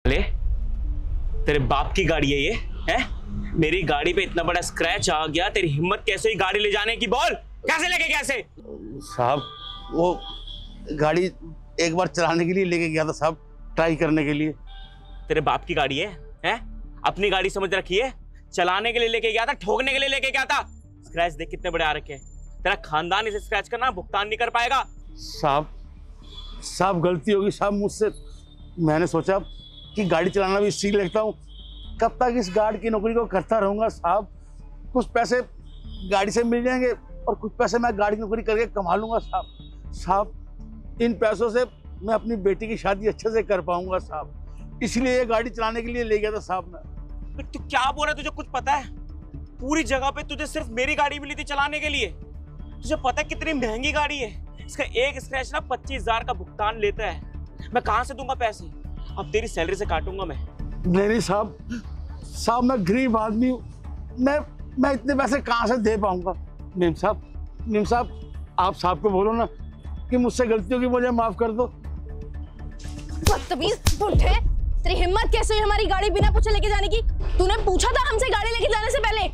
ले, तेरे बाप की गाड़ी है ये, है? मेरी गाड़ी पे इतना बड़ा स्क्रैच आ गया, तेरी हिम्मत कैसे हुई गाड़ी ले जाने की? बोल, कैसे लेके? कैसे? साहब वो गाड़ी एक बार चलाने के लिए लेके गया था साहब, ट्राई करने के लिए। तेरे बाप की गाड़ी है? हैं? अपनी गाड़ी समझ रखी है? चलाने के लिए लेके गया था, ठोकने के लिए लेके गया था? स्क्रैच देख कितने बड़े आ रखे हैं। तेरा खानदान इसे स्क्रैच करना भुगतान नहीं कर पाएगा। साहब गलती होगी साहब मुझसे। मैंने सोचा कि गाड़ी चलाना भी सीख लेता हूँ, कब तक इस गार्ड की नौकरी को करता रहूंगा साहब। कुछ पैसे गाड़ी से मिल जाएंगे और कुछ पैसे मैं गाड़ी की नौकरी करके कमा लूंगा साहब। इन पैसों से मैं अपनी बेटी की शादी अच्छे से कर पाऊंगा साहब, इसलिए ये गाड़ी चलाने के लिए ले गया था साहब मैं। तू क्या बोल रहा है? तुझे कुछ पता है? पूरी जगह पे तुझे सिर्फ मेरी गाड़ी मिली थी चलाने के लिए। तुझे पता है कितनी महंगी गाड़ी है? इसका एक स्क्रैच ना 25,000 का भुगतान लेता है। मैं कहां से दूंगा पैसे? अब तेरी सैलरी से काटूंगा मैं। नहीं साहब मैं गरीब आदमी हूँ, मैं इतने पैसे कहाँ से दे पाऊंगा। मेम साहब आप साहब को बोलो ना कि मुझसे गलती होगी, मुझे माफ कर दो। बदतमीज बुढ़े, तेरी हिम्मत कैसे हुई हमारी गाड़ी बिना पूछे लेके जाने की? तूने पूछा था हमसे गाड़ी लेके जाने से पहले?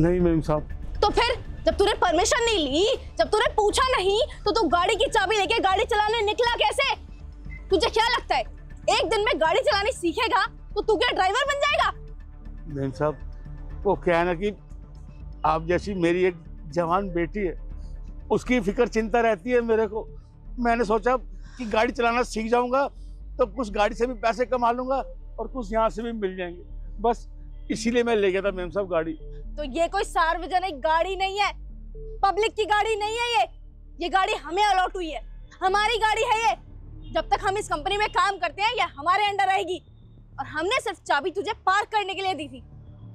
नहीं मेम साहब। तो फिर जब तूने परमिशन नहीं ली, जब तूने पूछा नहीं, तो तू गाड़ी की चाबी लेके गाड़ी चलाने निकला कैसे? तुझे क्या लगता है एक दिन में गाड़ी चलानी सीखेगा तो तू क्या ड्राइवर बन जाएगा? मेम साहब वो क्या है ना कि आप जैसी मेरी एक जवान बेटी है, उसकी फिक्र चिंता रहती है मेरे को। मैंने सोचा कि गाड़ी चलाना सीख जाऊंगा तो कुछ गाड़ी से भी पैसे कमा लूंगा और कुछ यहाँ से भी मिल जाएंगे, बस इसीलिए मैं ले गया था मेम साहब गाड़ी। तो ये कोई सार्वजनिक गाड़ी नहीं है, पब्लिक की गाड़ी नहीं है ये गाड़ी हमें अलॉट हुई है, हमारी गाड़ी है ये। जब तक हम इस कंपनी में काम करते हैं ये हमारे अंडर रहेगी और हमने सिर्फ चाबी तुझे पार्क करने के लिए दी थी।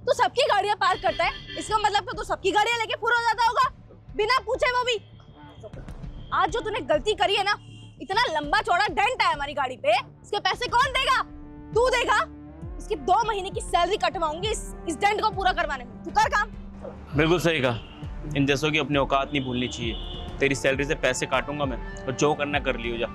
तू सबकी गाड़ियां पार्क करता है, इसका मतलब तो तू सबकी गाड़ियां लेके पूरा हो जाता होगा बिना पूछे, वो भी। आज जो तूने गलती करी है ना, इतना लंबा चौड़ा डेंट है हमारी गाड़ी पे, इसके पैसे कौन देगा? तू देगा। इसकी 2 महीने की सैलरी कटवाऊंगी इस डेंट को पूरा करवाने में। तू कर काम। बिल्कुल सही कहा। इन जैसों की अपनी औकात नहीं भूलनी चाहिए। तेरी सैलरी से पैसे काटूंगा मैं और जो करना कर लियो जा।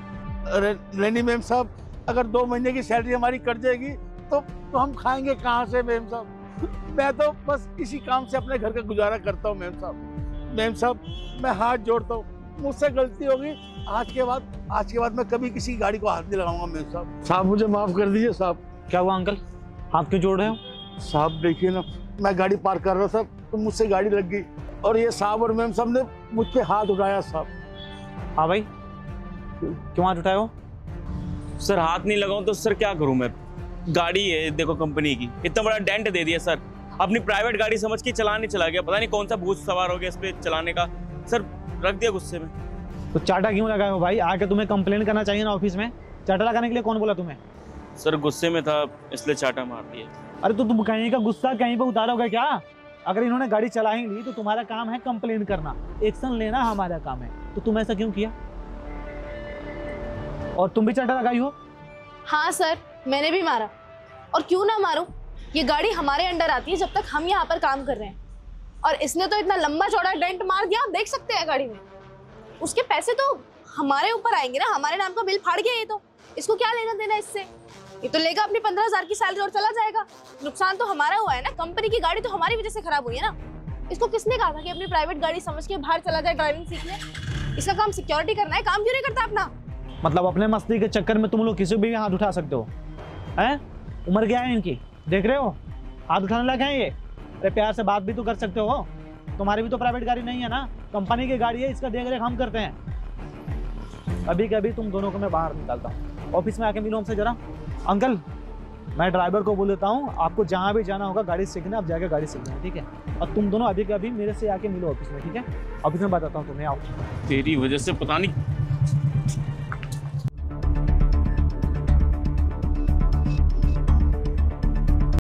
अरे नहीं मेम साहब, अगर 2 महीने की सैलरी हमारी कट जाएगी तो हम खाएंगे कहाँ से मेम साहब? मैं तो बस इसी काम से अपने घर का गुजारा करता हूँ मेम साहब। मेम साहब मैं हाथ जोड़ता हूँ, मुझसे गलती होगी। आज के बाद मैं कभी किसी गाड़ी को हाथ नहीं लगाऊंगा मेम साहब। साहब मुझे माफ कर दीजिए साहब। क्या हुआ अंकल, हाथ क्यों जोड़ रहे हो? साहब देखिए ना, मैं गाड़ी पार्क कर रहा था तो मुझसे गाड़ी लग गई और ये साहब और मैम साहब ने मुझ पे हाथ उठाया साहब। हाँ भाई, क्यों हाथ उठाए हो? सर हाथ नहीं लगाऊं तो सर क्या करूं मैं? गाड़ी है देखो कंपनी की, इतना बड़ा डेंट दे दिया सर। अपनी प्राइवेट गाड़ी समझ के चलाने चला गया, पता नहीं कौन सा भूत सवार हो गया इस पे चलाने का। सर रख दिया गुस्से में। तो चाटा क्यों लगाए हो भाई? आके तुम्हें कंप्लेन करना चाहिए ना ऑफिस में। चाटा लगाने के लिए कौन बोला तुम्हें? सर गुस्से में था इसलिए चाटा मार दिया। अरे तो तुम कहीं का गुस्सा कहीं पे उतारोगे क्या? अगर इन्होंने गाड़ी चला ही ली तो तुम्हारा काम है कंप्लेन करना, एक्शन लेना हमारा काम है। तो तुम ऐसा क्यों किया? और तुम भी चाटा लगाई हो? हाँ सर, मैंने भी मारा। और क्यों ना मारूं, ये गाड़ी हमारे अंडर आती है जब तक हम यहाँ पर काम कर रहे हैं। और इसने तो इतना लंबा चौड़ा डेंट मार दिया, आप देख सकते हैं गाड़ी में। उसके पैसे तो हमारे ऊपर आएंगे ना, हमारे नाम का बिल फाड़ गया ये तो। इसको क्या लेना देना इससे? ये तो लेगा अपनी 15,000 की सैलरी और चला जाएगा। नुकसान तो हमारा हुआ है ना, कंपनी की गाड़ी तो हमारी वजह से खराब हुई है ना। इसको किसने कहा था कि अपनी प्राइवेट गाड़ी समझ के बाहर चला जाए ड्राइविंग सीखने? इसका काम सिक्योरिटी करना है, काम क्यों नहीं करता अपना? मतलब अपने मस्ती के चक्कर में तुम लोग किसी भी हाथ उठा सकते हो? हैं? उम्र क्या है इनकी, देख रहे हो? हाथ उठाने लगे हैं ये। अरे प्यार से बात भी तो कर सकते हो। तुम्हारी भी तो प्राइवेट गाड़ी नहीं है ना, कंपनी की गाड़ी है, इसका देख रेख हम करते हैं। अभी कभी तुम दोनों को मैं बाहर निकालता हूँ, ऑफिस में आके मिलो हमसे जरा। अंकल मैं ड्राइवर को बोल देता हूँ, आपको जहाँ भी जाना होगा गाड़ी सीखना, आप जाके गाड़ी सीखना, ठीक है? और तुम दोनों अभी के अभी मेरे से आके मिलो ऑफिस में, ठीक है? ऑफिस में बताता हूँ तुम्हें, आओ। तेरी वजह से पता नहीं